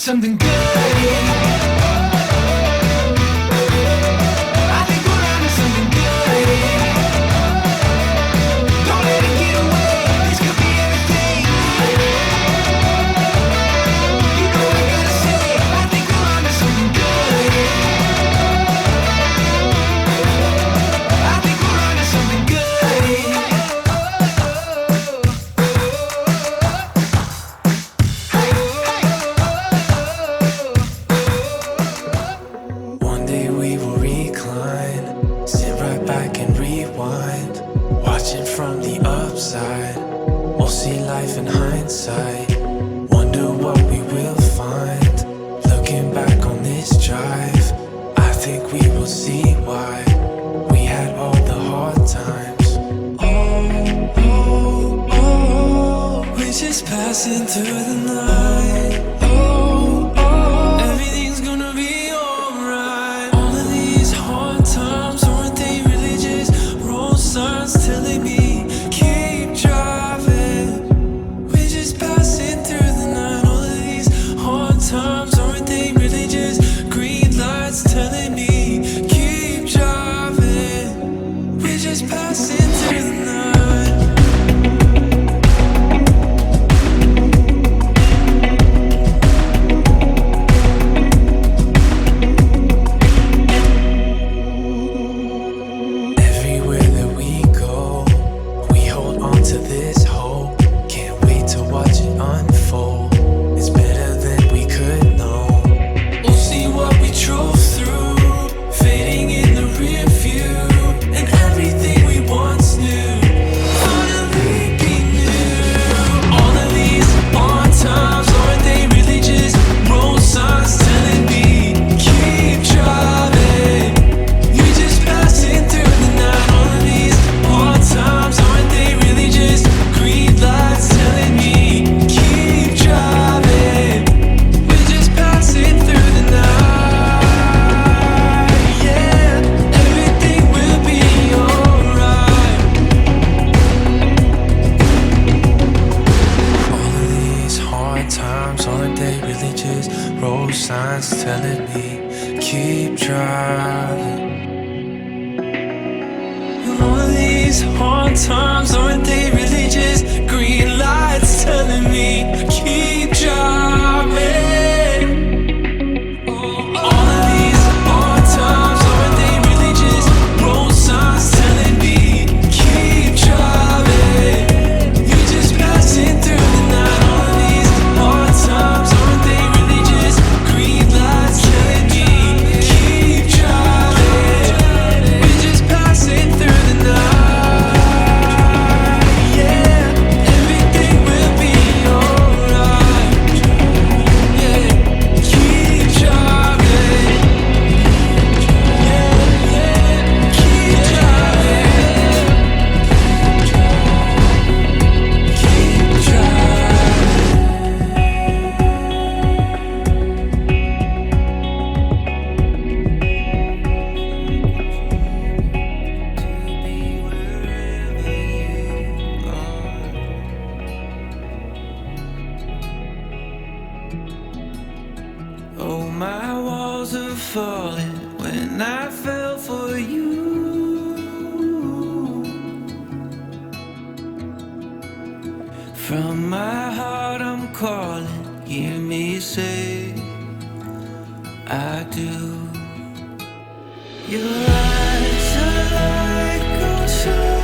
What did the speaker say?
something good. I think we're onto something good. Don't let it get away. This could be everything. You know what I gotta say. I think we're onto something good. I think we're onto something good. One day we will recline, sit right back and rewind, watching from the upside. We'll see life in hindsight, wonder what we will find. Looking back on this drive, I think we will see why we had all the hard times. We're just passing through the night. Everything's gonna be alright. All of these hard times, aren't they really just road signs telling me keep driving? We're just passing through the night. All of these hard times, aren't they really just green lights telling me keep driving? We're just passing through the night. Everywhere that we go, we hold on to this hope. Can't wait to watch it unfold. It's better than we could know. We'll see what we drove through, fading in the rear view, and everything we once knew finally be new. All of these hard times, aren't they really just road signs telling me keep driving? We're just passing through the night. All of these hard times, aren't they really just green lights telling me keep driving? We're just passing through the night. Yeah, everything will be alright. All of these hard times, aren't they really just road signs telling me keep driving? All of these hard times, aren't they really just green lights telling me keep driving? All of these hard times, aren't they really just road signs telling me keep driving? You're just passing through the night. All of these hard times, aren't they really just green lights telling me keep driving? We're just passing through the night. Yeah, everything will be alright. Yeah, keep driving. Yeah, keep driving. Keep Oh, my walls are falling when I fell for you. From my heart I'm calling, hear me say I do. Your eyes are like ocean.